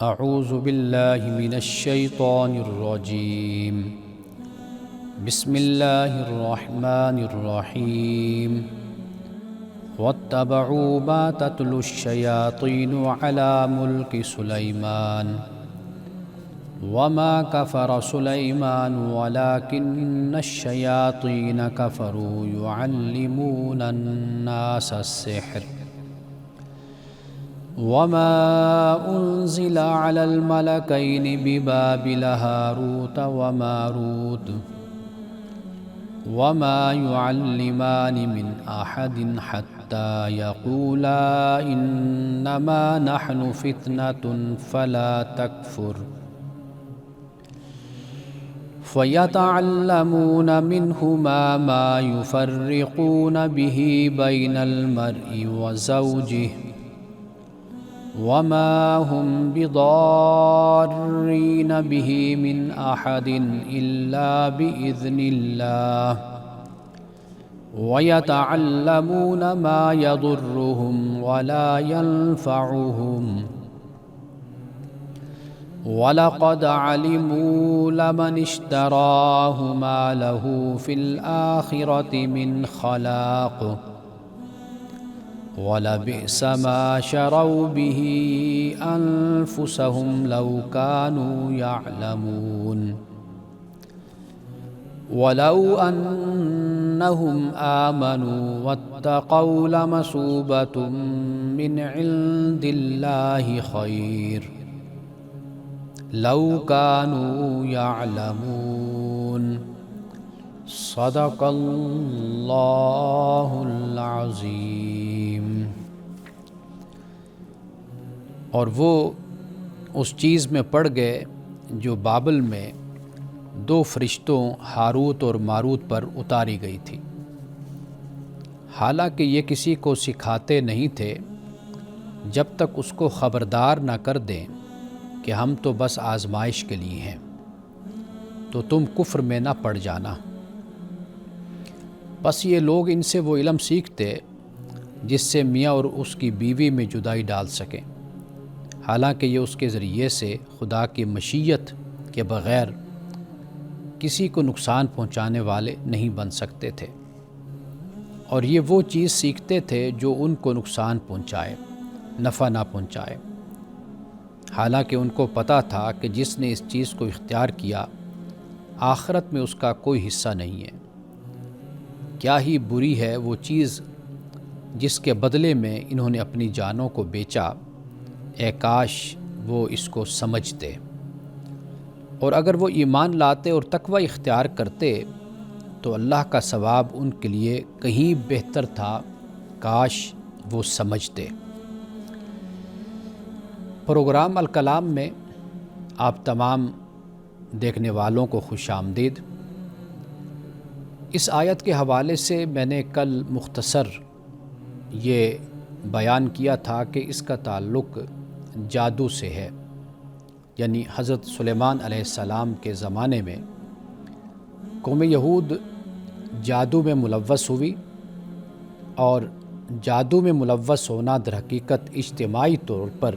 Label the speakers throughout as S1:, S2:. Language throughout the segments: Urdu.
S1: اعوذ باللہ من الشیطان الرجیم بسم اللہ الرحمن الرحیم واتبعوا ما تتلو الشیاطین علی ملک سلیمان وما كفر سليمان ولكن الشياطين كفروا يعلمون الناس السحر وما أنزل على الملكين ببابل هاروت وماروت وما يعلمان من أحد حتى يقولا إنما نحن فتنة فلا تكفر فيتعلمون منهما ما يفرقون به بين المرء وزوجه وما هم بضارين به من أحد إلا بإذن الله ويتعلمون ما يضرهم ولا ينفعهم وَلَقَدْ عَلِمُوا لَمَنِ اشْتَرَاهُ مَا لَهُ فِي الْآخِرَةِ مِنْ خَلَاقٍ وَلَبِئْسَ مَا شَرَوْا بِهِ أَنفُسَهُمْ لَوْ كَانُوا يَعْلَمُونَ وَلَوْ أَنَّهُمْ آمَنُوا وَاتَّقَوْا لَمَثُوبَةٌ مِّنْ عِندِ اللَّهِ خَيْرٌ لو كانوا يعلمون صدق اللہ العظیم۔ اور وہ اس چیز میں پڑ گئے جو بابل میں دو فرشتوں ہاروت اور ماروت پر اتاری گئی تھی، حالانکہ یہ کسی کو سکھاتے نہیں تھے جب تک اس کو خبردار نہ کر دیں کہ ہم تو بس آزمائش کے لیے ہیں، تو تم کفر میں نہ پڑ جانا۔ بس یہ لوگ ان سے وہ علم سیکھتے جس سے میاں اور اس کی بیوی میں جدائی ڈال سکیں، حالانکہ یہ اس کے ذریعے سے خدا کی مشیت کے بغیر کسی کو نقصان پہنچانے والے نہیں بن سکتے تھے، اور یہ وہ چیز سیکھتے تھے جو ان کو نقصان پہنچائے، نفع نہ پہنچائے، حالانکہ ان کو پتہ تھا کہ جس نے اس چیز کو اختیار کیا آخرت میں اس کا کوئی حصہ نہیں ہے۔ کیا ہی بری ہے وہ چیز جس کے بدلے میں انہوں نے اپنی جانوں کو بیچا، اے کاش وہ اس کو سمجھتے، اور اگر وہ ایمان لاتے اور تقوی اختیار کرتے تو اللہ کا ثواب ان کے لیے کہیں بہتر تھا، کاش وہ سمجھتے۔ پروگرام الکلام میں آپ تمام دیکھنے والوں کو خوش آمدید۔ اس آیت کے حوالے سے میں نے کل مختصر یہ بیان کیا تھا کہ اس کا تعلق جادو سے ہے، یعنی حضرت سلیمان علیہ السلام کے زمانے میں قوم یہود جادو میں ملوث ہوئی، اور جادو میں ملوث ہونا در حقیقت اجتماعی طور پر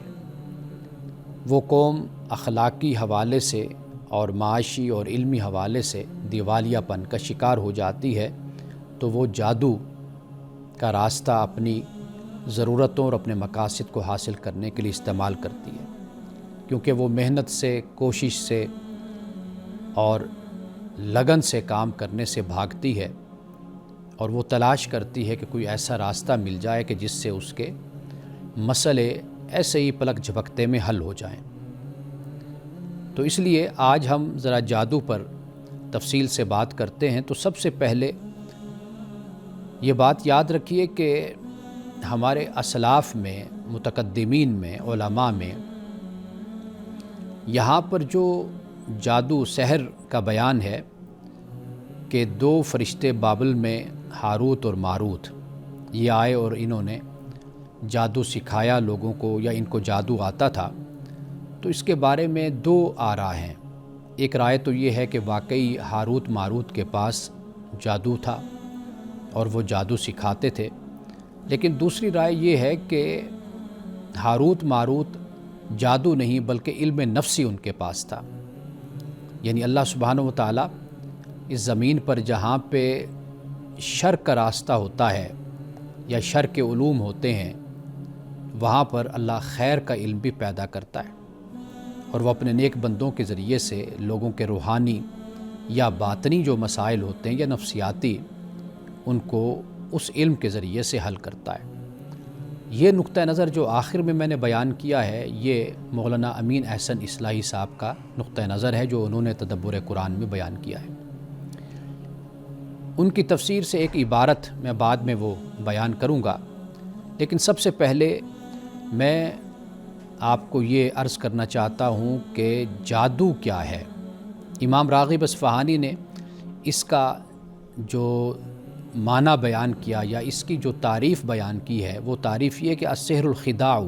S1: وہ قوم اخلاقی حوالے سے اور معاشی اور علمی حوالے سے دیوالیہ پن کا شکار ہو جاتی ہے، تو وہ جادو کا راستہ اپنی ضرورتوں اور اپنے مقاصد کو حاصل کرنے کے لیے استعمال کرتی ہے، کیونکہ وہ محنت سے، کوشش سے اور لگن سے کام کرنے سے بھاگتی ہے، اور وہ تلاش کرتی ہے کہ کوئی ایسا راستہ مل جائے کہ جس سے اس کے مسئلے ایسے ہی پلک جھپکتے میں حل ہو جائیں۔ تو اس لیے آج ہم ذرا جادو پر تفصیل سے بات کرتے ہیں۔ تو سب سے پہلے یہ بات یاد رکھیے کہ ہمارے اسلاف میں، متقدمین میں، علماء میں یہاں پر جو جادو سحر کا بیان ہے کہ دو فرشتے بابل میں ہاروت اور ماروت یہ آئے اور انہوں نے جادو سکھایا لوگوں کو، یا ان کو جادو آتا تھا، تو اس کے بارے میں دو آراء ہیں۔ ایک رائے تو یہ ہے کہ واقعی ہاروت ماروت کے پاس جادو تھا اور وہ جادو سکھاتے تھے، لیکن دوسری رائے یہ ہے کہ ہاروت ماروت جادو نہیں بلکہ علم نفسی ان کے پاس تھا، یعنی اللہ سبحانہ و تعالیٰ اس زمین پر جہاں پہ شر کا راستہ ہوتا ہے یا شر کے علوم ہوتے ہیں وہاں پر اللہ خیر کا علم بھی پیدا کرتا ہے، اور وہ اپنے نیک بندوں کے ذریعے سے لوگوں کے روحانی یا باطنی جو مسائل ہوتے ہیں یا نفسیاتی ان کو اس علم کے ذریعے سے حل کرتا ہے۔ یہ نقطہ نظر جو آخر میں نے بیان کیا ہے یہ مولانا امین احسن اصلاحی صاحب کا نقطہ نظر ہے جو انہوں نے تدبر قرآن میں بیان کیا ہے۔ ان کی تفسیر سے ایک عبارت میں بعد میں وہ بیان کروں گا، لیکن سب سے پہلے میں آپ کو یہ عرض کرنا چاہتا ہوں کہ جادو کیا ہے۔ امام راغب اصفہانی نے اس کا جو معنی بیان کیا یا اس کی جو تعریف بیان کی ہے وہ تعریف یہ کہ السحر الخداع،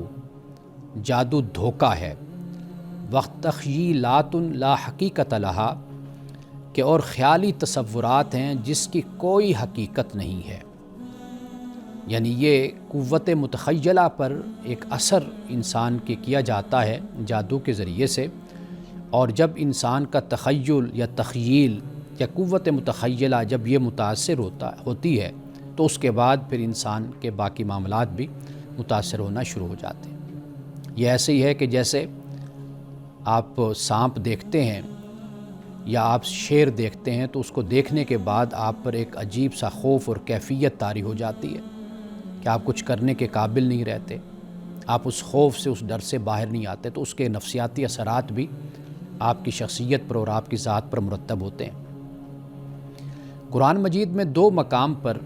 S1: جادو دھوکہ ہے، وقت تخیلات لا حقیقت لہا، کہ اور خیالی تصورات ہیں جس کی کوئی حقیقت نہیں ہے، یعنی یہ قوت متخیلہ پر ایک اثر انسان کے کیا جاتا ہے جادو کے ذریعے سے، اور جب انسان کا تخیل یا تخیل یا قوت متخیلہ جب یہ متاثر ہوتی ہے تو اس کے بعد پھر انسان کے باقی معاملات بھی متاثر ہونا شروع ہو جاتے ہیں۔ یہ ایسے ہی ہے کہ جیسے آپ سانپ دیکھتے ہیں یا آپ شیر دیکھتے ہیں تو اس کو دیکھنے کے بعد آپ پر ایک عجیب سا خوف اور کیفیت طاری ہو جاتی ہے کہ آپ کچھ کرنے کے قابل نہیں رہتے، آپ اس خوف سے اس ڈر سے باہر نہیں آتے، تو اس کے نفسیاتی اثرات بھی آپ کی شخصیت پر اور آپ کی ذات پر مرتب ہوتے ہیں۔ قرآن مجید میں 2 مقام پر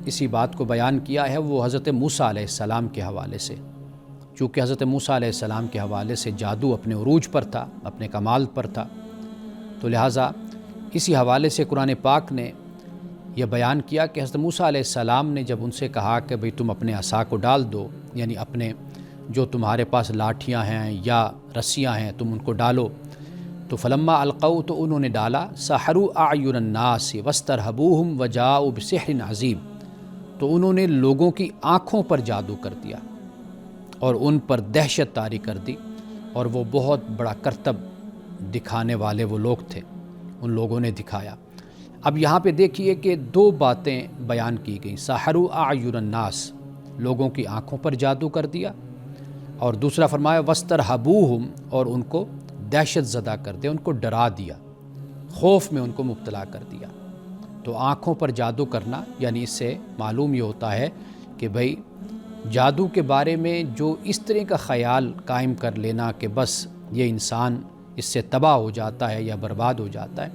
S1: اسی بات کو بیان کیا ہے، وہ حضرت موسیٰ علیہ السلام کے حوالے سے، چونکہ حضرت موسیٰ علیہ السلام کے حوالے سے جادو اپنے عروج پر تھا، اپنے کمال پر تھا، تو لہٰذا اسی حوالے سے قرآن پاک نے یہ بیان کیا کہ حضرت موسیٰ علیہ السلام نے جب ان سے کہا کہ بھئی تم اپنے عصا کو ڈال دو، یعنی اپنے جو تمہارے پاس لاٹھیاں ہیں یا رسیاں ہیں تم ان کو ڈالو، تو فلما القوا، تو انہوں نے ڈالا، سحروا اعین الناس واسترہبوہم وجاؤوا بسحر عظیم، تو انہوں نے لوگوں کی آنکھوں پر جادو کر دیا اور ان پر دہشت طاری کر دی، اور وہ بہت بڑا کرتب دکھانے والے وہ لوگ تھے، ان لوگوں نے دکھایا۔ اب یہاں پہ دیکھیے کہ 2 باتیں بیان کی گئیں، سحروا اعین الناس، لوگوں کی آنکھوں پر جادو کر دیا، اور دوسرا فرمایا واسترہبوہم، اور ان کو دہشت زدہ کر دیا، ان کو ڈرا دیا، خوف میں ان کو مبتلا کر دیا۔ تو آنکھوں پر جادو کرنا، یعنی اس سے معلوم یہ ہوتا ہے کہ بھئی جادو کے بارے میں جو اس طرح کا خیال قائم کر لینا کہ بس یہ انسان اس سے تباہ ہو جاتا ہے یا برباد ہو جاتا ہے،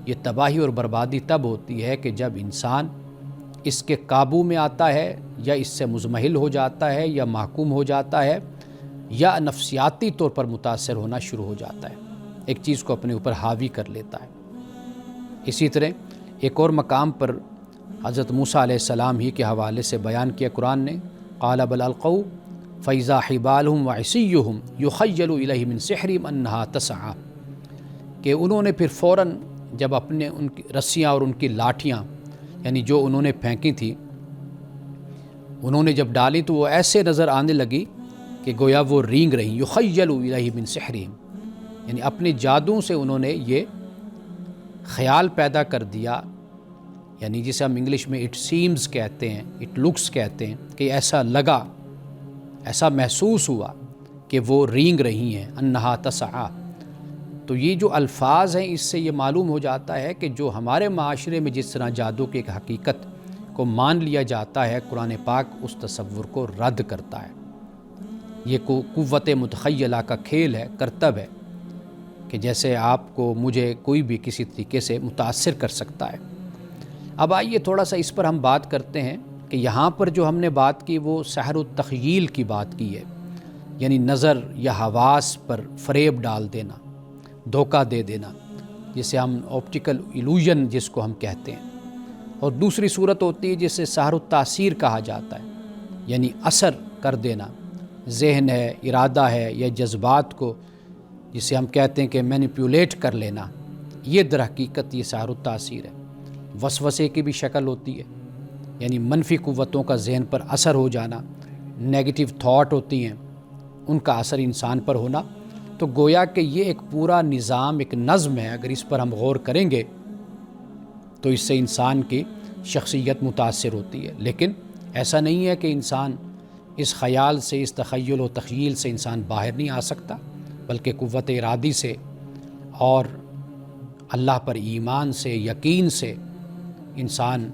S1: یہ تباہی اور بربادی تب ہوتی ہے کہ جب انسان اس کے قابو میں آتا ہے یا اس سے مزمحل ہو جاتا ہے یا محکوم ہو جاتا ہے یا نفسیاتی طور پر متاثر ہونا شروع ہو جاتا ہے، ایک چیز کو اپنے اوپر حاوی کر لیتا ہے۔ اسی طرح ایک اور مقام پر حضرت موسیٰ علیہ السلام ہی کے حوالے سے بیان کیا قرآن نے، قال بل القوا فاذا حبالهم وعصیهم یخیل الیہ من سحرہم انہا تسعی، کہ انہوں نے پھر فوراً جب اپنے ان کی رسیاں اور ان کی لاٹھیاں، یعنی جو انہوں نے پھینکی تھی، انہوں نے جب ڈالی تو وہ ایسے نظر آنے لگی کہ گویا وہ رینگ رہی، یخیل الیہ من سحرہم، یعنی اپنے جادو سے انہوں نے یہ خیال پیدا کر دیا، یعنی جسے ہم انگلش میں اٹ سیمز کہتے ہیں، اٹ لکس کہتے ہیں، کہ ایسا لگا، ایسا محسوس ہوا کہ وہ رینگ رہی ہیں، انہا تسعی۔ تو یہ جو الفاظ ہیں اس سے یہ معلوم ہو جاتا ہے کہ جو ہمارے معاشرے میں جس طرح جادو کی ایک حقیقت کو مان لیا جاتا ہے، قرآن پاک اس تصور کو رد کرتا ہے۔ یہ قوت متخیلہ کا کھیل ہے، کرتب ہے، کہ جیسے آپ کو مجھے کوئی بھی کسی طریقے سے متاثر کر سکتا ہے۔ اب آئیے تھوڑا سا اس پر ہم بات کرتے ہیں کہ یہاں پر جو ہم نے بات کی وہ سحر التخیل کی بات کی ہے، یعنی نظر یا حواس پر فریب ڈال دینا، دھوکہ دے دینا، جسے ہم آپٹیکل ایلوژن جس کو ہم کہتے ہیں، اور دوسری صورت ہوتی ہے جسے سحر التاثیر کہا جاتا ہے، یعنی اثر کر دینا، ذہن ہے، ارادہ ہے یا جذبات کو جسے ہم کہتے ہیں کہ مینیپولیٹ کر لینا، یہ در حقیقت یہ سحر التاثیر ہے۔ وسوسے کی بھی شکل ہوتی ہے، یعنی منفی قوتوں کا ذہن پر اثر ہو جانا، نیگیٹو تھاٹ ہوتی ہیں ان کا اثر انسان پر ہونا، تو گویا کہ یہ ایک پورا نظام، ایک نظم ہے۔ اگر اس پر ہم غور کریں گے تو اس سے انسان کی شخصیت متاثر ہوتی ہے۔ لیکن ایسا نہیں ہے کہ انسان اس خیال سے، اس تخیل و تخیل سے انسان باہر نہیں آ سکتا، بلکہ قوت ارادی سے اور اللہ پر ایمان سے، یقین سے انسان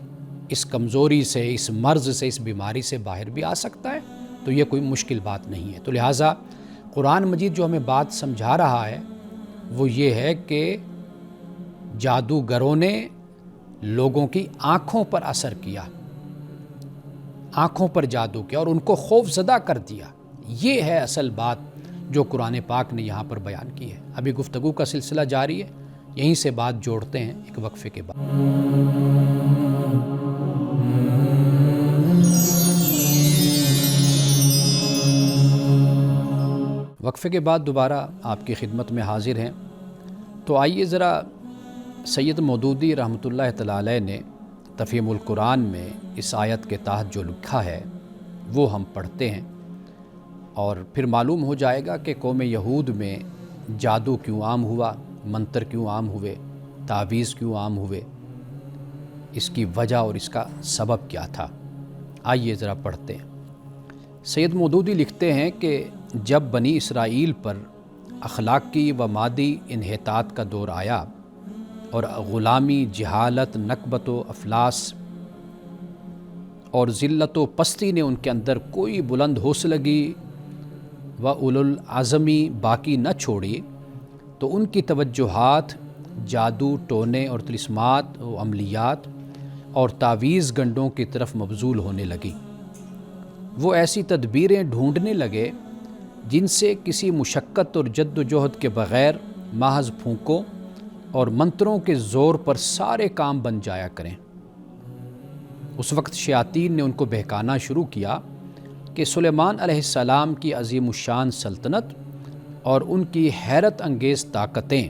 S1: اس کمزوری سے، اس مرض سے، اس بیماری سے باہر بھی آ سکتا ہے۔ تو یہ کوئی مشکل بات نہیں ہے۔ تو لہٰذا قرآن مجید جو ہمیں بات سمجھا رہا ہے وہ یہ ہے کہ جادوگروں نے لوگوں کی آنکھوں پر اثر کیا، آنکھوں پر جادو کیا اور ان کو خوف زدہ کر دیا۔ یہ ہے اصل بات جو قرآن پاک نے یہاں پر بیان کی ہے۔ ابھی گفتگو کا سلسلہ جاری ہے، یہیں سے بات جوڑتے ہیں ایک وقفے کے بعد۔ وقفے کے بعد دوبارہ آپ کی خدمت میں حاضر ہیں۔ تو آئیے ذرا سید مودودی رحمۃ اللہ تعالی علیہ نے تفہیم القرآن میں اس آیت کے تحت جو لکھا ہے وہ ہم پڑھتے ہیں، اور پھر معلوم ہو جائے گا کہ قوم یہود میں جادو کیوں عام ہوا، منتر کیوں عام ہوئے، تعویذ کیوں عام ہوئے، اس کی وجہ اور اس کا سبب کیا تھا۔ آئیے ذرا پڑھتے ہیں۔ سید مودودی لکھتے ہیں کہ جب بنی اسرائیل پر اخلاقی و مادی انحطاط کا دور آیا اور غلامی، جہالت، نکبت و افلاس اور ذلت و پستی نے ان کے اندر کوئی بلند حوصلگی و اولو العزمی باقی نہ چھوڑی، تو ان کی توجہات جادو، ٹونے اور طلسمات و عملیات اور تعویذ گنڈوں کی طرف مبذول ہونے لگی۔ وہ ایسی تدبیریں ڈھونڈنے لگے جن سے کسی مشقت اور جد و جہد کے بغیر محض پھونکوں اور منتروں کے زور پر سارے کام بن جایا کریں۔ اس وقت شیاطین نے ان کو بہکانا شروع کیا کہ سلیمان علیہ السلام کی عظیم الشان سلطنت اور ان کی حیرت انگیز طاقتیں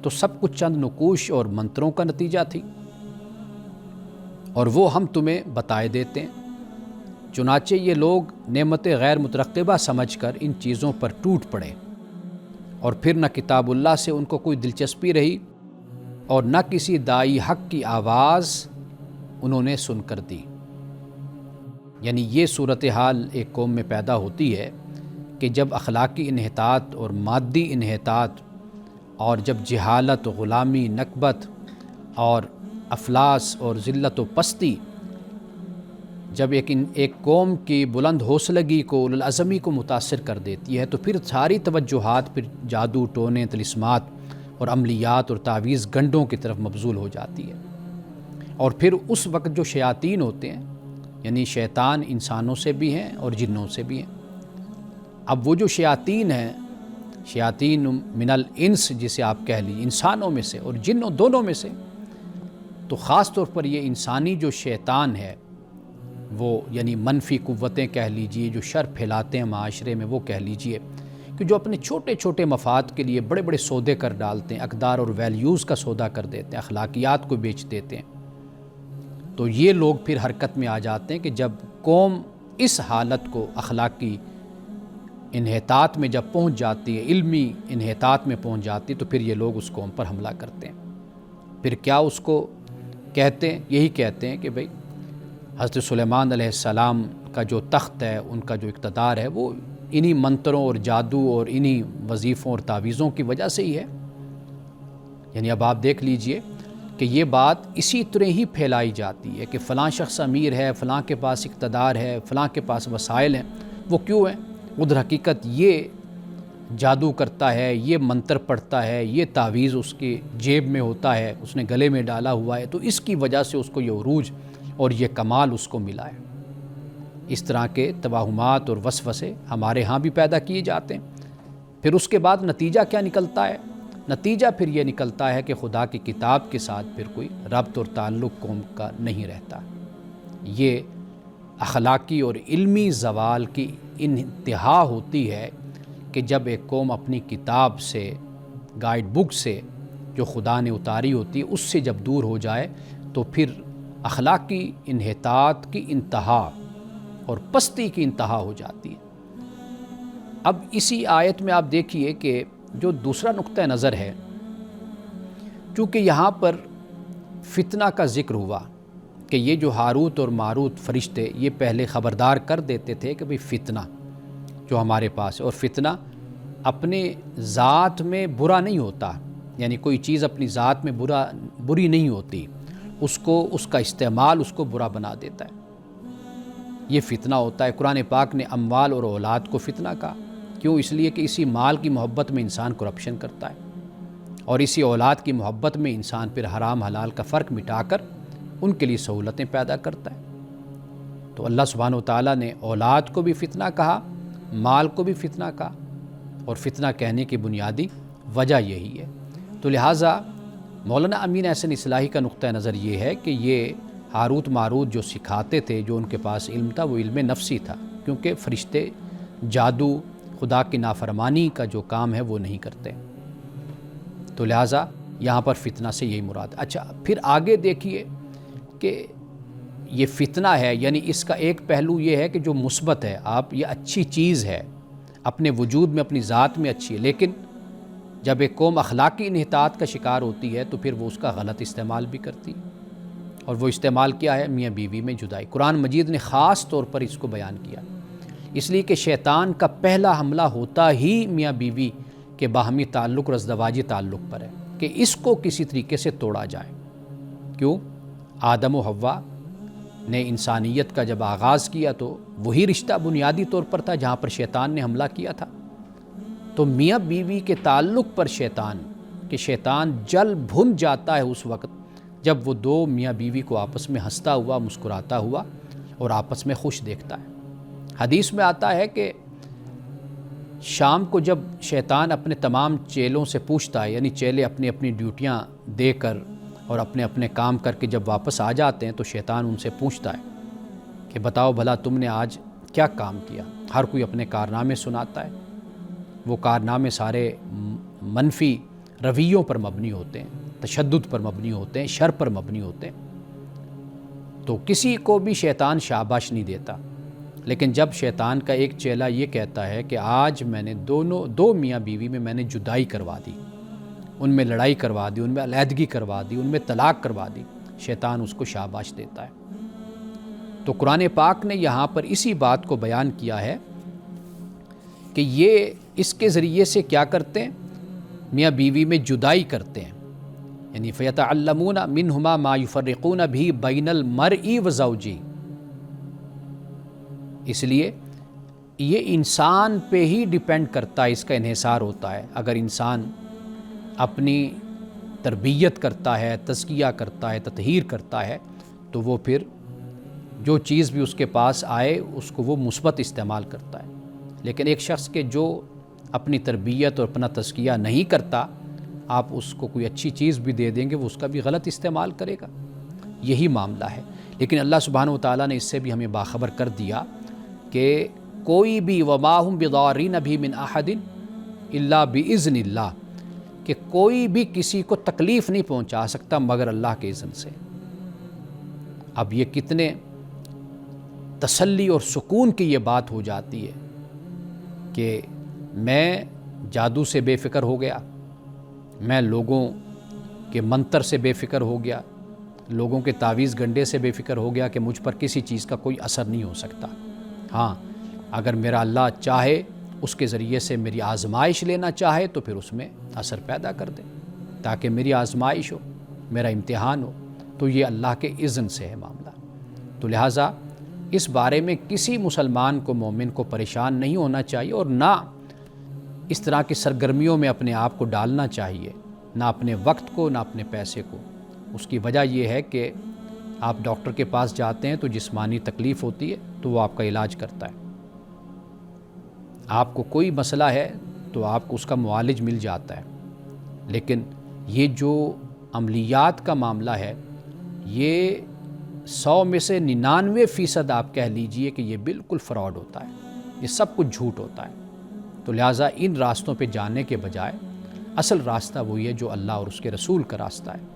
S1: تو سب کچھ چند نقوش اور منتروں کا نتیجہ تھی، اور وہ ہم تمہیں بتائے دیتے ہیں۔ چنانچہ یہ لوگ نعمت غیر مترقبہ سمجھ کر ان چیزوں پر ٹوٹ پڑے، اور پھر نہ کتاب اللہ سے ان کو کوئی دلچسپی رہی اور نہ کسی داعی حق کی آواز انہوں نے سن کر دی۔ یعنی یہ صورتحال ایک قوم میں پیدا ہوتی ہے کہ جب اخلاقی انحطاط اور مادی انحطاط اور جب جہالت، غلامی، نکبت اور افلاس اور ذلت و پستی جب ایک قوم کی بلند حوصلگی کو، اولو العزمی کو متاثر کر دیتی ہے، تو پھر ساری توجہات پھر جادو، ٹونے، طلسمات اور عملیات اور تعویذ گنڈوں کی طرف مبذول ہو جاتی ہے۔ اور پھر اس وقت جو شیاطین ہوتے ہیں، یعنی شیطان انسانوں سے بھی ہیں اور جنوں سے بھی ہیں۔ اب وہ جو شیاطین ہیں، شیاطین من الانس جسے آپ کہہ لیجیے، انسانوں میں سے اور جنوں دونوں میں سے، تو خاص طور پر یہ انسانی جو شیطان ہے وہ یعنی منفی قوتیں کہہ لیجیے، جو شر پھیلاتے ہیں معاشرے میں، وہ کہہ لیجیے کہ جو اپنے چھوٹے چھوٹے مفاد کے لیے بڑے بڑے سودے کر ڈالتے ہیں، اقدار اور ویلیوز کا سودا کر دیتے ہیں، اخلاقیات کو بیچ دیتے ہیں، تو یہ لوگ پھر حرکت میں آ جاتے ہیں کہ جب قوم اس حالت کو، اخلاقی انحطاط میں جب پہنچ جاتی ہے، علمی انحطاط میں پہنچ جاتی ہے، تو پھر یہ لوگ اس قوم پر حملہ کرتے ہیں۔ پھر کیا اس کو کہتے ہیں؟ یہی کہتے ہیں کہ بھئی حضرت سلیمان علیہ السلام کا جو تخت ہے، ان کا جو اقتدار ہے، وہ انہی منتروں اور جادو اور انہی وظیفوں اور تعویذوں کی وجہ سے ہی ہے۔ یعنی اب آپ دیکھ لیجئے کہ یہ بات اسی طرح ہی پھیلائی جاتی ہے کہ فلاں شخص امیر ہے، فلاں کے پاس اقتدار ہے، فلاں کے پاس وسائل ہیں، وہ کیوں ہیں؟ وہ در حقیقت یہ جادو کرتا ہے، یہ منتر پڑھتا ہے، یہ تعویذ اس کی جیب میں ہوتا ہے، اس نے گلے میں ڈالا ہوا ہے، تو اس کی وجہ سے اس کو یہ عروج اور یہ کمال اس کو ملا ہے۔ اس طرح کے توہمات اور وسوسے ہمارے ہاں بھی پیدا کیے جاتے ہیں۔ پھر اس کے بعد نتیجہ کیا نکلتا ہے؟ نتیجہ پھر یہ نکلتا ہے کہ خدا کی کتاب کے ساتھ پھر کوئی ربط اور تعلق قوم کا نہیں رہتا۔ یہ اخلاقی اور علمی زوال کی انتہا ہوتی ہے کہ جب ایک قوم اپنی کتاب سے، گائیڈ بک سے جو خدا نے اتاری ہوتی ہے، اس سے جب دور ہو جائے، تو پھر اخلاقی انحطاط کی انتہا اور پستی کی انتہا ہو جاتی ہے۔ اب اسی آیت میں آپ دیکھیے کہ جو دوسرا نقطہ نظر ہے، چونکہ یہاں پر فتنہ کا ذکر ہوا کہ یہ جو ہاروت اور ماروت فرشتے یہ پہلے خبردار کر دیتے تھے کہ بھئی فتنہ جو ہمارے پاس ہے، اور فتنہ اپنے ذات میں برا نہیں ہوتا، یعنی کوئی چیز اپنی ذات میں بری نہیں ہوتی، اس کا استعمال اس کو برا بنا دیتا ہے، یہ فتنہ ہوتا ہے۔ قرآن پاک نے اموال اور اولاد کو فتنہ کہا، کیوں؟ اس لیے کہ اسی مال کی محبت میں انسان کرپشن کرتا ہے، اور اسی اولاد کی محبت میں انسان پھر حرام حلال کا فرق مٹا کر ان کے لیے سہولتیں پیدا کرتا ہے۔ تو اللہ سبحانہ وتعالیٰ نے اولاد کو بھی فتنہ کہا، مال کو بھی فتنہ کہا، اور فتنہ کہنے کی بنیادی وجہ یہی ہے۔ تو لہٰذا مولانا امین احسن اصلاحی کا نقطہ نظر یہ ہے کہ یہ ہاروت ماروت جو سکھاتے تھے، جو ان کے پاس علم تھا، وہ علم نفسی تھا، کیونکہ فرشتے جادو، خدا کی نافرمانی کا جو کام ہے وہ نہیں کرتے، تو لہٰذا یہاں پر فتنہ سے یہی مراد ہے۔ اچھا، پھر آگے دیکھیے کہ یہ فتنہ ہے، یعنی اس کا ایک پہلو یہ ہے کہ جو مثبت ہے، یہ اچھی چیز ہے، اپنے وجود میں اپنی ذات میں اچھی ہے، لیکن جب ایک قوم اخلاقی انحطاط کا شکار ہوتی ہے تو پھر وہ اس کا غلط استعمال بھی کرتی ہے، اور وہ استعمال کیا ہے؟ میاں بیوی میں جدائی۔ قرآن مجید نے خاص طور پر اس کو بیان کیا، اس لیے کہ شیطان کا پہلا حملہ ہوتا ہی میاں بیوی کے باہمی تعلق اور ازدواجی تعلق پر ہے کہ اس کو کسی طریقے سے توڑا جائے۔ کیوں؟ آدم و حوا نے انسانیت کا جب آغاز کیا تو وہی رشتہ بنیادی طور پر تھا جہاں پر شیطان نے حملہ کیا تھا، تو میاں بیوی کے تعلق پر شیطان جل بھن جاتا ہے اس وقت جب وہ دو میاں بیوی کو آپس میں ہنستا ہوا، مسکراتا ہوا اور آپس میں خوش دیکھتا ہے۔ حدیث میں آتا ہے کہ شام کو جب شیطان اپنے تمام چیلوں سے پوچھتا ہے، یعنی چیلے اپنی اپنی ڈیوٹیاں دے کر اور اپنے اپنے کام کر کے جب واپس آ جاتے ہیں تو شیطان ان سے پوچھتا ہے کہ بتاؤ بھلا تم نے آج کیا کام کیا؟ ہر کوئی اپنے کارنامے سناتا ہے، وہ کارنامے سارے منفی رویوں پر مبنی ہوتے ہیں، تشدد پر مبنی ہوتے ہیں، شر پر مبنی ہوتے ہیں، تو کسی کو بھی شیطان شاباش نہیں دیتا۔ لیکن جب شیطان کا ایک چیلا یہ کہتا ہے کہ آج میں نے دو میاں بیوی میں میں نے جدائی کروا دی، ان میں لڑائی کروا دی، ان میں علیحدگی کروا دی، ان میں طلاق کروا دی، شیطان اس کو شاباش دیتا ہے۔ تو قرآن پاک نے یہاں پر اسی بات کو بیان کیا ہے کہ یہ اس کے ذریعے سے کیا کرتے ہیں؟ میاں بیوی میں جدائی کرتے ہیں، یعنی فَيَتَعَلَّمُونَ مِنْهُمَا مَا يُفَرِّقُونَ بِهِ بَيْنَ الْمَرْءِ وَزَوْجِهِ۔ اس لیے یہ انسان پہ ہی ڈیپینڈ کرتا ہے، اس کا انحصار ہوتا ہے۔ اگر انسان اپنی تربیت کرتا ہے، تزکیہ کرتا ہے، تطہیر کرتا ہے، تو وہ پھر جو چیز بھی اس کے پاس آئے اس کو وہ مثبت استعمال کرتا ہے۔ لیکن ایک شخص کے جو اپنی تربیت اور اپنا تزکیہ نہیں کرتا، آپ اس کو کوئی اچھی چیز بھی دے دیں گے وہ اس کا بھی غلط استعمال کرے گا، یہی معاملہ ہے۔ لیکن اللہ سبحانہ وتعالیٰ نے اس سے بھی ہمیں باخبر کر دیا کہ کوئی بھی وَمَا هُمْ بِضَارِّينَ بِهِ مِنْ أَحَدٍ إِلَّا بِإِذْنِ اللَّهِ، کہ کوئی بھی کسی کو تکلیف نہیں پہنچا سکتا مگر اللہ کے اذن سے۔ اب یہ کتنے تسلی اور سکون کی یہ بات ہو جاتی ہے کہ میں جادو سے بے فکر ہو گیا، میں لوگوں کے منتر سے بے فکر ہو گیا، لوگوں کے تعویذ گنڈے سے بے فکر ہو گیا کہ مجھ پر کسی چیز کا کوئی اثر نہیں ہو سکتا۔ ہاں، اگر میرا اللہ چاہے اس کے ذریعے سے میری آزمائش لینا چاہے تو پھر اس میں اثر پیدا کر دے تاکہ میری آزمائش ہو، میرا امتحان ہو، تو یہ اللہ کے اذن سے ہے معاملہ۔ تو لہٰذا اس بارے میں کسی مسلمان کو، مومن کو پریشان نہیں ہونا چاہیے، اور نہ اس طرح کی سرگرمیوں میں اپنے آپ کو ڈالنا چاہیے، نہ اپنے وقت کو، نہ اپنے پیسے کو۔ اس کی وجہ یہ ہے کہ آپ ڈاکٹر کے پاس جاتے ہیں تو جسمانی تکلیف ہوتی ہے تو وہ آپ کا علاج کرتا ہے، آپ کو کوئی مسئلہ ہے تو آپ کو اس کا معالج مل جاتا ہے، لیکن یہ جو عملیات کا معاملہ ہے یہ 100 میں سے 99% آپ کہہ لیجئے کہ یہ بالکل فراڈ ہوتا ہے، یہ سب کچھ جھوٹ ہوتا ہے۔ تو لہٰذا ان راستوں پہ جانے کے بجائے اصل راستہ وہی ہے جو اللہ اور اس کے رسول کا راستہ ہے۔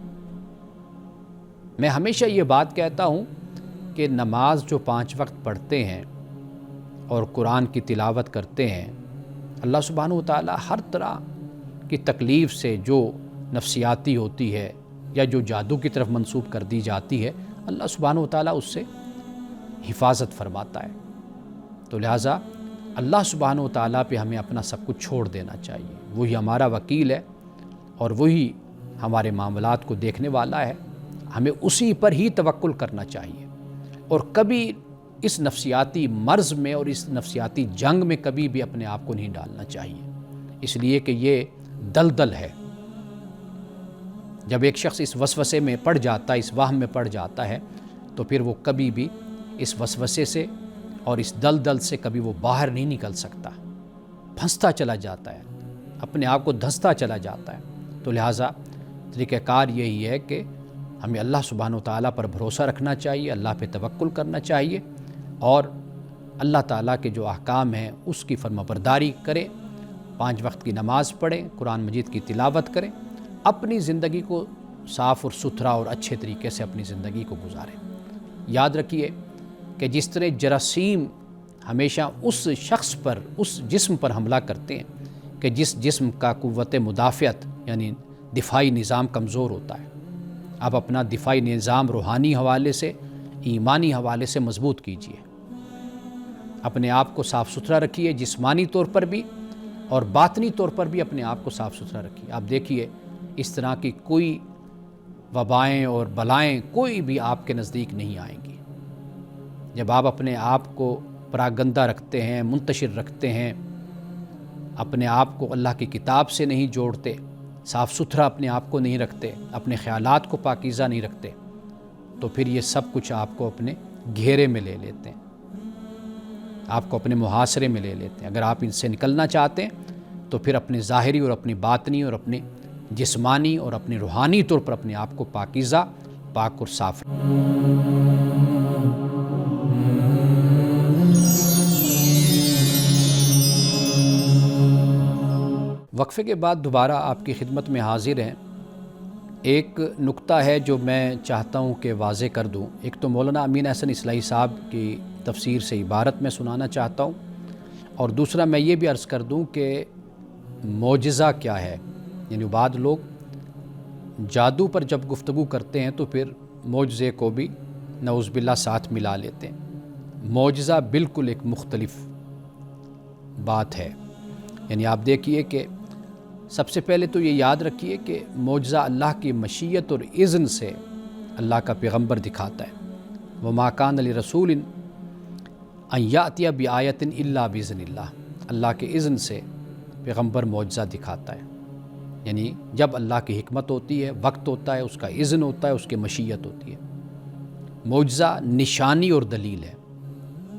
S1: میں ہمیشہ یہ بات کہتا ہوں کہ نماز جو 5 وقت پڑھتے ہیں اور قرآن کی تلاوت کرتے ہیں، اللہ سبحانہ و تعالیٰ ہر طرح کی تکلیف سے جو نفسیاتی ہوتی ہے یا جو جادو کی طرف منسوب کر دی جاتی ہے، اللہ سبحانہ و تعالیٰ اس سے حفاظت فرماتا ہے۔ تو لہٰذا اللہ سبحانہ و تعالیٰ پہ ہمیں اپنا سب کچھ چھوڑ دینا چاہیے۔ وہی ہمارا وکیل ہے اور وہی ہمارے معاملات کو دیکھنے والا ہے، ہمیں اسی پر ہی توکل کرنا چاہیے، اور کبھی اس نفسیاتی مرض میں اور اس نفسیاتی جنگ میں کبھی بھی اپنے آپ کو نہیں ڈالنا چاہیے، اس لیے کہ یہ دلدل ہے۔ جب ایک شخص اس وسوسے میں پڑ جاتا ہے، اس وہم میں پڑ جاتا ہے، تو پھر وہ کبھی بھی اس وسوسے سے اور اس دلدل سے کبھی وہ باہر نہیں نکل سکتا، پھنستا چلا جاتا ہے، اپنے آپ کو دھنستا چلا جاتا ہے۔ تو لہٰذا طریقہ کار یہی ہے کہ ہمیں اللہ سبحانہ و تعالیٰ پر بھروسہ رکھنا چاہیے، اللہ پہ توکل کرنا چاہیے، اور اللہ تعالیٰ کے جو احکام ہیں اس کی فرمانبرداری کریں، 5 وقت کی نماز پڑھیں، قرآن مجید کی تلاوت کریں، اپنی زندگی کو صاف اور ستھرا اور اچھے طریقے سے اپنی زندگی کو گزاریں۔ یاد رکھیے کہ جس طرح جراثیم ہمیشہ اس شخص پر، اس جسم پر حملہ کرتے ہیں کہ جس جسم کا قوت مدافعت یعنی دفاعی نظام کمزور ہوتا ہے، آپ اپنا دفاعی نظام روحانی حوالے سے، ایمانی حوالے سے مضبوط کیجیے، اپنے آپ کو صاف ستھرا رکھیے، جسمانی طور پر بھی اور باطنی طور پر بھی اپنے آپ کو صاف ستھرا رکھیے۔ آپ دیکھیے اس طرح کی کوئی وبائیں اور بلائیں کوئی بھی آپ کے نزدیک نہیں آئیں گی جب آپ اپنے آپ کو پراگندہ رکھتے ہیں، منتشر رکھتے ہیں، اپنے آپ کو اللہ کی کتاب سے نہیں جوڑتے، صاف ستھرا اپنے آپ کو نہیں رکھتے، اپنے خیالات کو پاکیزہ نہیں رکھتے، تو پھر یہ سب کچھ آپ کو اپنے گھیرے میں لے لیتے ہیں، آپ کو اپنے محاصرے میں لے لیتے ہیں۔ اگر آپ ان سے نکلنا چاہتے ہیں تو پھر اپنے ظاہری اور اپنی باطنی اور اپنے جسمانی اور اپنے روحانی طور پر اپنے آپ کو پاکیزہ، پاک اور صاف وقفے کے بعد دوبارہ آپ کی خدمت میں حاضر ہیں۔ ایک نکتہ ہے جو میں چاہتا ہوں کہ واضح کر دوں۔ ایک تو مولانا امین احسن اصلاحی صاحب کی تفسیر سے عبارت میں سنانا چاہتا ہوں، اور دوسرا میں یہ بھی عرض کر دوں کہ معجزہ کیا ہے۔ یعنی بعض لوگ جادو پر جب گفتگو کرتے ہیں تو پھر معجزے کو بھی نعوذ باللہ ساتھ ملا لیتے ہیں۔ معجزہ بالکل ایک مختلف بات ہے۔ یعنی آپ دیکھیے کہ سب سے پہلے تو یہ یاد رکھیے کہ معجزہ اللہ کی مشیت اور اذن سے اللہ کا پیغمبر دکھاتا ہے۔ وَمَا كَانَ لِرَسُولٍ أَن يَأْتِيَ بِآيَةٍ إِلَّا بِإِذْنِ اللَّهِ، اللہ کے اذن سے پیغمبر معجزہ دکھاتا ہے۔ یعنی جب اللہ کی حکمت ہوتی ہے، وقت ہوتا ہے، اس کا اذن ہوتا ہے، اس کی مشیت ہوتی ہے۔ معجزہ نشانی اور دلیل ہے،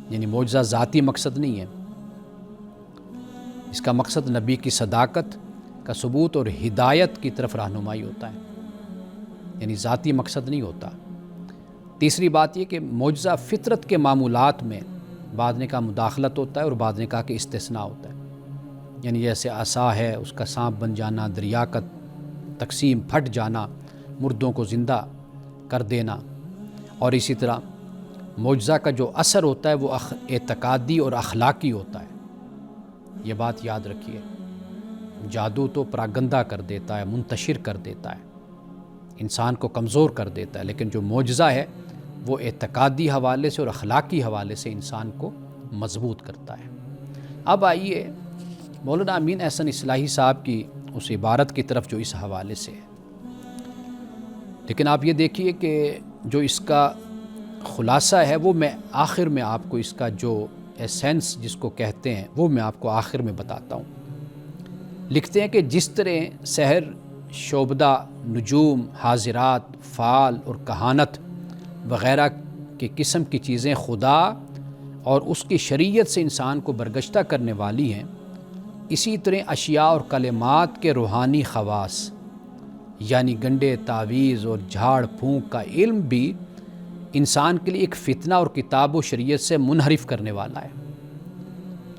S1: یعنی معجزہ ذاتی مقصد نہیں ہے، اس کا مقصد نبی کی صداقت کا ثبوت اور ہدایت کی طرف رہنمائی ہوتا ہے، یعنی ذاتی مقصد نہیں ہوتا۔ تیسری بات یہ کہ معجزہ فطرت کے معمولات میں بعض نے کہا مداخلت ہوتا ہے اور بعض نے کہا کہ استثناء ہوتا ہے۔ یعنی جیسے عصا ہے، اس کا سانپ بن جانا، دریا کا تقسیم پھٹ جانا، مردوں کو زندہ کر دینا، اور اسی طرح معجزہ کا جو اثر ہوتا ہے وہ اعتقادی اور اخلاقی ہوتا ہے۔ یہ بات یاد رکھیے، جادو تو پراگندہ کر دیتا ہے، منتشر کر دیتا ہے، انسان کو کمزور کر دیتا ہے، لیکن جو معجزہ ہے وہ اعتقادی حوالے سے اور اخلاقی حوالے سے انسان کو مضبوط کرتا ہے۔ اب آئیے مولانا امین احسن اصلاحی صاحب کی اس عبارت کی طرف جو اس حوالے سے ہے، لیکن آپ یہ دیکھیے کہ جو اس کا خلاصہ ہے وہ میں آخر میں آپ کو اس کا جو ایسنس جس کو کہتے ہیں وہ میں آپ کو آخر میں بتاتا ہوں۔ لکھتے ہیں کہ جس طرح سحر، شعبدہ، نجوم، حاضرات، فعال اور کہانت وغیرہ کے قسم کی چیزیں خدا اور اس کی شریعت سے انسان کو برگشتہ کرنے والی ہیں، اسی طرح اشیاء اور کلمات کے روحانی خواص یعنی گنڈے، تعویذ اور جھاڑ پھونک کا علم بھی انسان کے لیے ایک فتنہ اور کتاب و شریعت سے منحرف کرنے والا ہے۔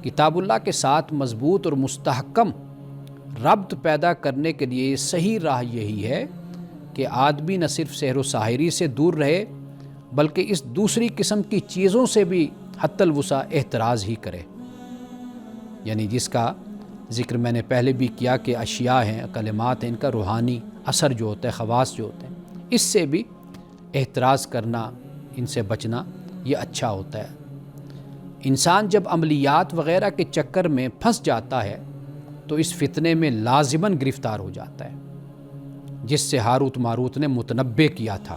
S1: کتاب اللہ کے ساتھ مضبوط اور مستحکم ربط پیدا کرنے کے لیے صحیح راہ یہی ہے کہ آدمی نہ صرف سحر و ساحری سے دور رہے بلکہ اس دوسری قسم کی چیزوں سے بھی حتی الوسع احتراز ہی کرے، یعنی جس کا ذکر میں نے پہلے بھی کیا کہ اشیاء ہیں، کلمات ہیں، ان کا روحانی اثر جو ہوتا ہے، خواص جو ہوتے ہیں، اس سے بھی احتراز کرنا، ان سے بچنا یہ اچھا ہوتا ہے۔ انسان جب عملیات وغیرہ کے چکر میں پھنس جاتا ہے تو اس فتنے میں لازماً گرفتار ہو جاتا ہے، جس سے ہاروت ماروت نے متنبع کیا تھا،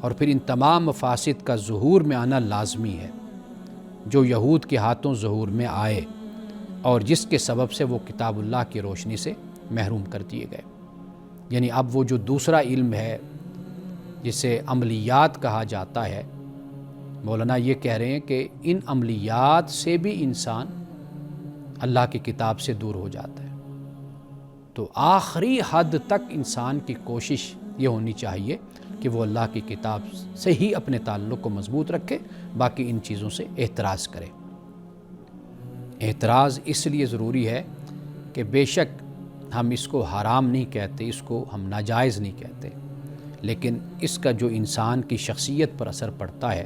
S1: اور پھر ان تمام مفاسد کا ظہور میں آنا لازمی ہے جو یہود کے ہاتھوں ظہور میں آئے اور جس کے سبب سے وہ کتاب اللہ کی روشنی سے محروم کر دیے گئے۔ یعنی اب وہ جو دوسرا علم ہے جسے عملیات کہا جاتا ہے، مولانا یہ کہہ رہے ہیں کہ ان عملیات سے بھی انسان اللہ کی کتاب سے دور ہو جاتا ہے۔ تو آخری حد تک انسان کی کوشش یہ ہونی چاہیے کہ وہ اللہ کی کتاب سے ہی اپنے تعلق کو مضبوط رکھے، باقی ان چیزوں سے احتراز کرے۔ احتراز اس لیے ضروری ہے کہ بے شک ہم اس کو حرام نہیں کہتے، اس کو ہم ناجائز نہیں کہتے، لیکن اس کا جو انسان کی شخصیت پر اثر پڑتا ہے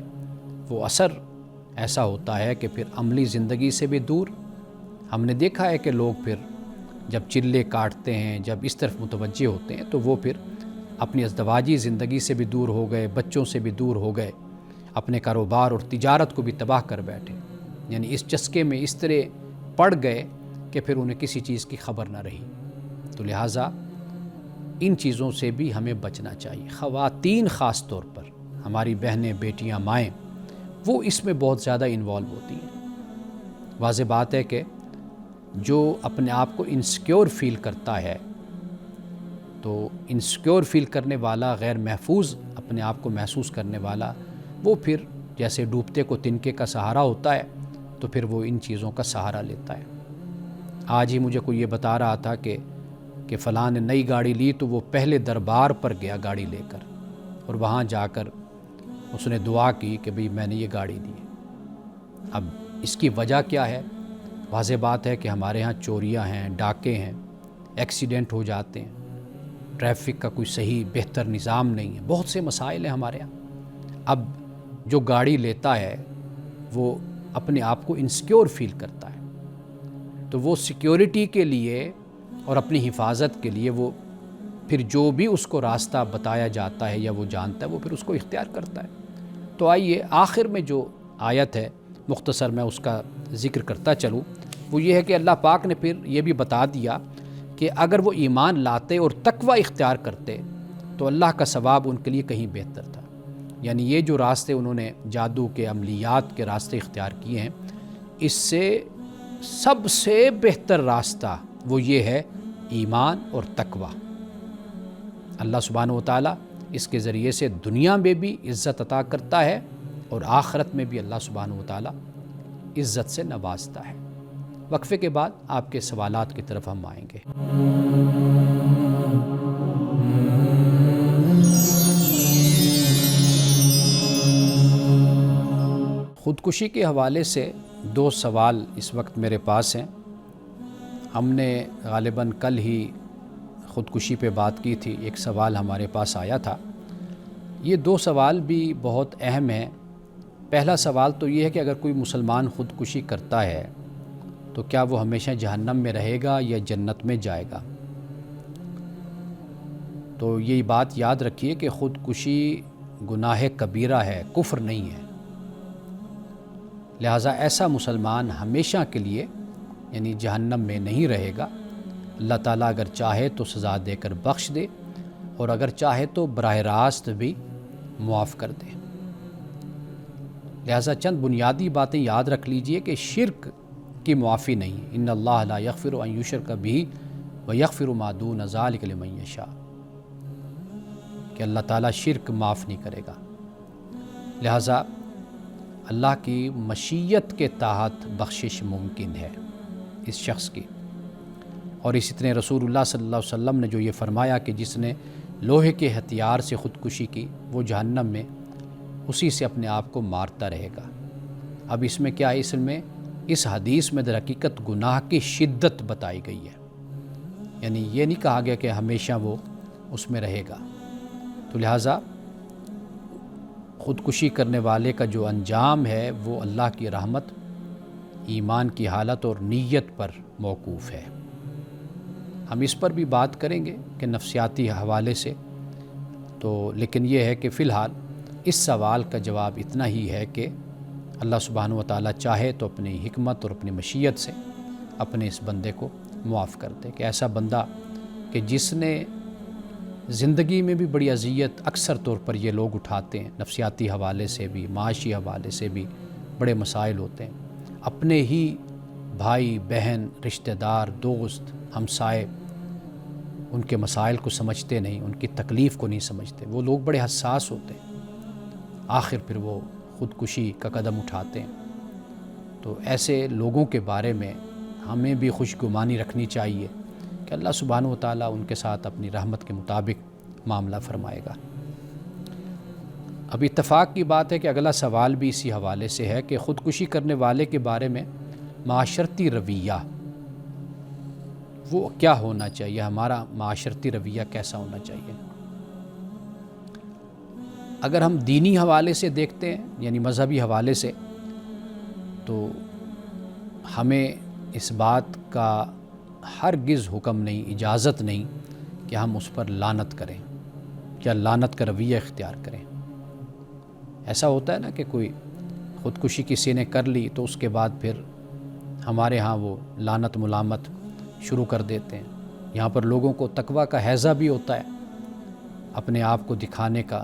S1: وہ اثر ایسا ہوتا ہے کہ پھر عملی زندگی سے بھی دور۔ ہم نے دیکھا ہے کہ لوگ پھر جب چلے کاٹتے ہیں، جب اس طرف متوجہ ہوتے ہیں تو وہ پھر اپنی ازدواجی زندگی سے بھی دور ہو گئے، بچوں سے بھی دور ہو گئے، اپنے کاروبار اور تجارت کو بھی تباہ کر بیٹھے، یعنی اس چسکے میں اس طرح پڑ گئے کہ پھر انہیں کسی چیز کی خبر نہ رہی۔ تو لہٰذا ان چیزوں سے بھی ہمیں بچنا چاہیے۔ خواتین خاص طور پر، ہماری بہنیں، بیٹیاں، مائیں، وہ اس میں بہت زیادہ انوالو ہوتی ہیں۔ واضح بات ہے کہ جو اپنے آپ کو انسیکیور فیل کرتا ہے، تو انسیکیور فیل کرنے والا، غیر محفوظ اپنے آپ کو محسوس کرنے والا، وہ پھر جیسے ڈوبتے کو تنکے کا سہارا ہوتا ہے تو پھر وہ ان چیزوں کا سہارا لیتا ہے۔ آج ہی مجھے کوئی یہ بتا رہا تھا کہ فلاں نے نئی گاڑی لی تو وہ پہلے دربار پر گیا گاڑی لے کر، اور وہاں جا کر اس نے دعا کی کہ بھئی میں نے یہ گاڑی لی ہے۔ اب اس کی وجہ کیا ہے؟ واضح بات ہے کہ ہمارے ہاں چوریاں ہیں، ڈاکے ہیں، ایکسیڈنٹ ہو جاتے ہیں، ٹریفک کا کوئی صحیح بہتر نظام نہیں ہے، بہت سے مسائل ہیں ہمارے ہاں۔ اب جو گاڑی لیتا ہے وہ اپنے آپ کو انسیکیور فیل کرتا ہے، تو وہ سیکیورٹی کے لیے اور اپنی حفاظت کے لیے وہ پھر جو بھی اس کو راستہ بتایا جاتا ہے یا وہ جانتا ہے وہ پھر اس کو اختیار کرتا ہے۔ تو آئیے آخر میں جو آیت ہے مختصر میں اس کا ذکر کرتا چلوں، وہ یہ ہے کہ اللہ پاک نے پھر یہ بھی بتا دیا کہ اگر وہ ایمان لاتے اور تقوی اختیار کرتے تو اللہ کا ثواب ان کے لیے کہیں بہتر تھا۔ یعنی یہ جو راستے انہوں نے جادو کے، عملیات کے راستے اختیار کیے ہیں، اس سے سب سے بہتر راستہ وہ یہ ہے ایمان اور تقوی۔ اللہ سبحانہ و تعالیٰ اس کے ذریعے سے دنیا میں بھی عزت عطا کرتا ہے اور آخرت میں بھی اللہ سبحانہ و تعالیٰ عزت سے نوازتا ہے۔ وقفے کے بعد آپ کے سوالات کی طرف ہم آئیں گے۔ خودکشی کے حوالے سے 2 سوال اس وقت میرے پاس ہیں۔ ہم نے غالباً کل ہی خودکشی پہ بات کی تھی، ایک سوال ہمارے پاس آیا تھا۔ یہ 2 سوال بھی بہت اہم ہیں۔ پہلا سوال تو یہ ہے کہ اگر کوئی مسلمان خودکشی کرتا ہے تو کیا وہ ہمیشہ جہنم میں رہے گا یا جنت میں جائے گا؟ تو یہ بات یاد رکھیے کہ خودکشی گناہ کبیرہ ہے، کفر نہیں ہے۔ لہٰذا ایسا مسلمان ہمیشہ کے لیے یعنی جہنم میں نہیں رہے گا۔ اللہ تعالیٰ اگر چاہے تو سزا دے کر بخش دے، اور اگر چاہے تو براہ راست بھی معاف کر دے۔ لہٰذا چند بنیادی باتیں یاد رکھ لیجئے کہ شرک کی معافی نہیں۔ ان اللہ لا یغفر ان یشرک بہ ویغفر ما دون ذلک لمن یشاء، کہ اللہ تعالیٰ شرک معاف نہیں کرے گا۔ لہٰذا اللہ کی مشیت کے تحت بخشش ممکن ہے اس شخص کی۔ اور اسی طرح رسول اللہ صلی اللہ علیہ وسلم نے جو یہ فرمایا کہ جس نے لوہے کے ہتھیار سے خودکشی کی وہ جہنم میں اسی سے اپنے آپ کو مارتا رہے گا۔ اب اس میں کیا ہے؟ اس حدیث میں در حقیقت گناہ کی شدت بتائی گئی ہے، یعنی یہ نہیں کہا گیا کہ ہمیشہ وہ اس میں رہے گا، تو لہٰذا خودکشی کرنے والے کا جو انجام ہے وہ اللہ کی رحمت، ایمان کی حالت اور نیت پر موقوف ہے۔ ہم اس پر بھی بات کریں گے کہ نفسیاتی حوالے سے، تو لیکن یہ ہے کہ فی الحال اس سوال کا جواب اتنا ہی ہے کہ اللہ سبحانہ و تعالیٰ چاہے تو اپنی حکمت اور اپنی مشیت سے اپنے اس بندے کو معاف کر دے، کہ ایسا بندہ کہ جس نے زندگی میں بھی بڑی اذیت اکثر طور پر یہ لوگ اٹھاتے ہیں، نفسیاتی حوالے سے بھی، معاشی حوالے سے بھی بڑے مسائل ہوتے ہیں، اپنے ہی بھائی بہن، رشتہ دار، دوست، ہمسائے ان کے مسائل کو سمجھتے نہیں، ان کی تکلیف کو نہیں سمجھتے، وہ لوگ بڑے حساس ہوتے ہیں، آخر پھر وہ خودکشی کا قدم اٹھاتے ہیں۔ تو ایسے لوگوں کے بارے میں ہمیں بھی خوشگمانی رکھنی چاہیے کہ اللہ سبحانہ و تعالیٰ ان کے ساتھ اپنی رحمت کے مطابق معاملہ فرمائے گا۔ اب اتفاق کی بات ہے کہ اگلا سوال بھی اسی حوالے سے ہے کہ خودکشی کرنے والے کے بارے میں معاشرتی رویہ وہ کیا ہونا چاہیے، ہمارا معاشرتی رویہ کیسا ہونا چاہیے۔ اگر ہم دینی حوالے سے دیکھتے ہیں، یعنی مذہبی حوالے سے، تو ہمیں اس بات کا ہرگز حکم نہیں، اجازت نہیں کہ ہم اس پر لعنت کریں یا لعنت کا رویہ اختیار کریں۔ ایسا ہوتا ہے نا کہ کوئی خودکشی کسی نے کر لی تو اس کے بعد پھر ہمارے ہاں وہ لعنت ملامت شروع کر دیتے ہیں۔ یہاں پر لوگوں کو تقویٰ کا ہیضہ بھی ہوتا ہے، اپنے آپ کو دکھانے کا،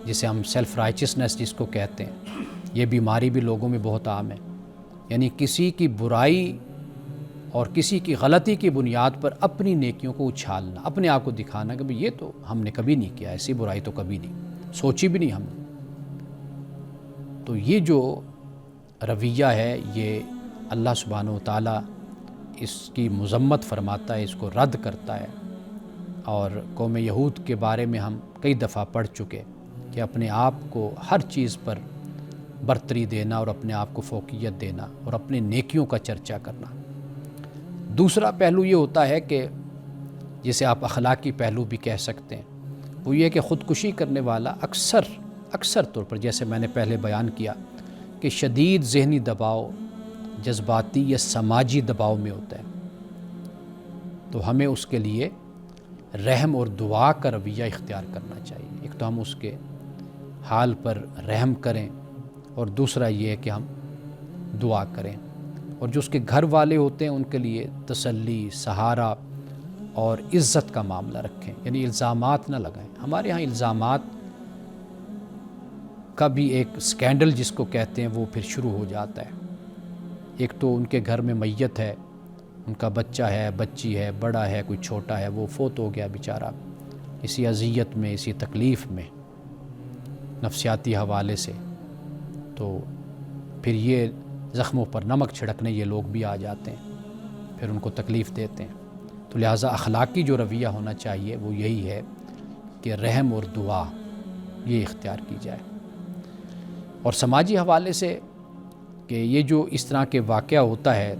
S1: جسے ہم سیلف رائچسنس جس کو کہتے ہیں، یہ بیماری بھی لوگوں میں بہت عام ہے۔ یعنی کسی کی برائی اور کسی کی غلطی کی بنیاد پر اپنی نیکیوں کو اچھالنا، اپنے آپ کو دکھانا کہ یہ تو ہم نے کبھی نہیں کیا، ایسی برائی تو کبھی نہیں سوچی بھی نہیں ہم نے۔ تو یہ جو رویہ ہے یہ اللہ سبحانہ و تعالیٰ اس کی مذمت فرماتا ہے، اس کو رد کرتا ہے۔ اور قوم یہود کے بارے میں ہم کئی دفعہ پڑھ چکے کہ اپنے آپ کو ہر چیز پر برتری دینا اور اپنے آپ کو فوقیت دینا اور اپنے نیکیوں کا چرچا کرنا۔ دوسرا پہلو یہ ہوتا ہے کہ جسے آپ اخلاقی پہلو بھی کہہ سکتے ہیں، وہ یہ کہ خودکشی کرنے والا اکثر طور پر، جیسے میں نے پہلے بیان کیا، کہ شدید ذہنی دباؤ، جذباتی یا سماجی دباؤ میں ہوتا ہے۔ تو ہمیں اس کے لیے رحم اور دعا کا رویہ اختیار کرنا چاہیے۔ ایک تو ہم اس کے حال پر رحم کریں، اور دوسرا یہ ہے کہ ہم دعا کریں، اور جو اس کے گھر والے ہوتے ہیں ان کے لیے تسلی، سہارا اور عزت کا معاملہ رکھیں، یعنی الزامات نہ لگائیں۔ ہمارے ہاں الزامات کا بھی ایک سکینڈل جس کو کہتے ہیں وہ پھر شروع ہو جاتا ہے۔ ایک تو ان کے گھر میں میت ہے، ان کا بچہ ہے، بچی ہے، بڑا ہے، کوئی چھوٹا ہے، وہ فوت ہو گیا بیچارہ، اسی اذیت میں، اسی تکلیف میں، نفسیاتی حوالے سے، تو پھر یہ زخموں پر نمک چھڑکنے یہ لوگ بھی آ جاتے ہیں، پھر ان کو تکلیف دیتے ہیں۔ تو لہٰذا اخلاقی جو رویہ ہونا چاہیے وہ یہی ہے کہ رحم اور دعا یہ اختیار کی جائے۔ اور سماجی حوالے سے کہ یہ جو اس طرح کے واقعہ ہوتا ہے،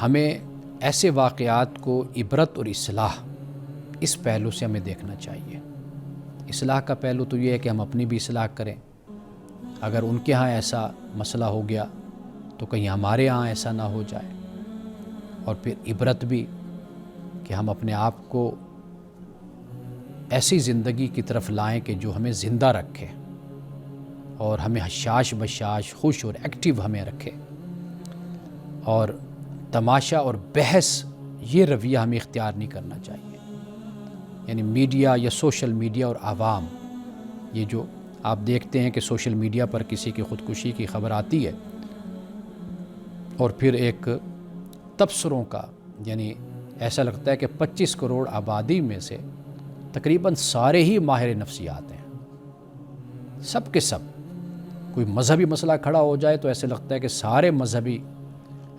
S1: ہمیں ایسے واقعات کو عبرت اور اصلاح، اس پہلو سے ہمیں دیکھنا چاہیے۔ اصلاح کا پہلو تو یہ ہے کہ ہم اپنی بھی اصلاح کریں، اگر ان کے ہاں ایسا مسئلہ ہو گیا تو کہیں ہمارے ہاں ایسا نہ ہو جائے، اور پھر عبرت بھی کہ ہم اپنے آپ کو ایسی زندگی کی طرف لائیں کہ جو ہمیں زندہ رکھے اور ہمیں حشاش بشاش، خوش اور ایکٹیو ہمیں رکھے۔ اور تماشا اور بحث یہ رویہ ہمیں اختیار نہیں کرنا چاہیے۔ یعنی میڈیا یا سوشل میڈیا اور عوام، یہ جو آپ دیکھتے ہیں کہ سوشل میڈیا پر کسی کی خودکشی کی خبر آتی ہے اور پھر ایک تبصروں کا، یعنی ایسا لگتا ہے کہ 25 کروڑ آبادی میں سے تقریباً سارے ہی ماہر نفسیات ہیں، سب کے سب۔ کوئی مذہبی مسئلہ کھڑا ہو جائے تو ایسے لگتا ہے کہ سارے مذہبی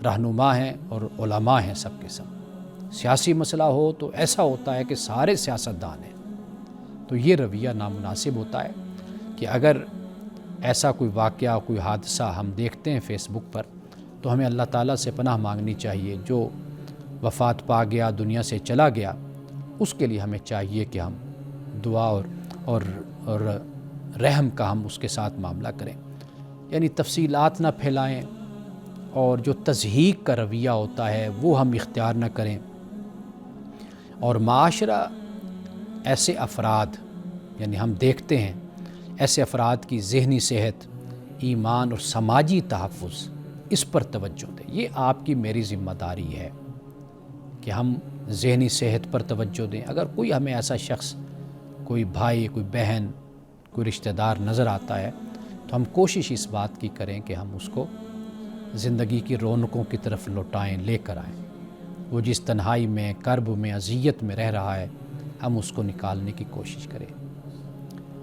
S1: رہنما ہیں اور علماء ہیں، سب کے سب۔ سیاسی مسئلہ ہو تو ایسا ہوتا ہے کہ سارے سیاستدان ہیں۔ تو یہ رویہ نامناسب ہوتا ہے کہ اگر ایسا کوئی واقعہ، کوئی حادثہ ہم دیکھتے ہیں فیس بک پر، تو ہمیں اللہ تعالیٰ سے پناہ مانگنی چاہیے۔ جو وفات پا گیا، دنیا سے چلا گیا، اس کے لیے ہمیں چاہیے کہ ہم دعا اور رحم کا ہم اس کے ساتھ معاملہ کریں، یعنی تفصیلات نہ پھیلائیں، اور جو تضحیق کا رویہ ہوتا ہے وہ ہم اختیار نہ کریں۔ اور معاشرہ ایسے افراد، یعنی ہم دیکھتے ہیں ایسے افراد کی ذہنی صحت، ایمان اور سماجی تحفظ، اس پر توجہ دیں۔ یہ آپ کی میری ذمہ داری ہے کہ ہم ذہنی صحت پر توجہ دیں۔ اگر کوئی ہمیں ایسا شخص، کوئی بھائی، کوئی بہن، کوئی رشتہ دار نظر آتا ہے تو ہم کوشش اس بات کی کریں کہ ہم اس کو زندگی کی رونقوں کی طرف لوٹائیں، لے کر آئیں۔ وہ جس تنہائی میں، کرب میں، اذیت میں رہ رہا ہے، ہم اس کو نکالنے کی کوشش کریں۔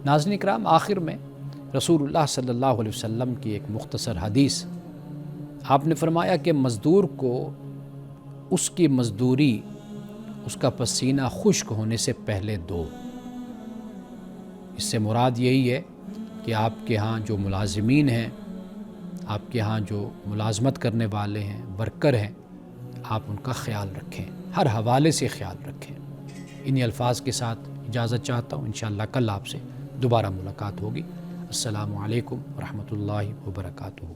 S1: ناظرین اکرام، آخر میں رسول اللہ صلی اللہ علیہ وسلم کی ایک مختصر حدیث، آپ نے فرمایا کہ مزدور کو اس کی مزدوری، اس کا پسینہ خشک ہونے سے پہلے دو۔ اس سے مراد یہی ہے کہ آپ کے ہاں جو ملازمین ہیں، آپ کے ہاں جو ملازمت کرنے والے ہیں، ورکر ہیں، آپ ان کا خیال رکھیں، ہر حوالے سے خیال رکھیں۔ انہی الفاظ کے ساتھ اجازت چاہتا ہوں، انشاءاللہ کل آپ سے دوبارہ ملاقات ہوگی۔ السلام علیکم ورحمۃ اللہ وبرکاتہ۔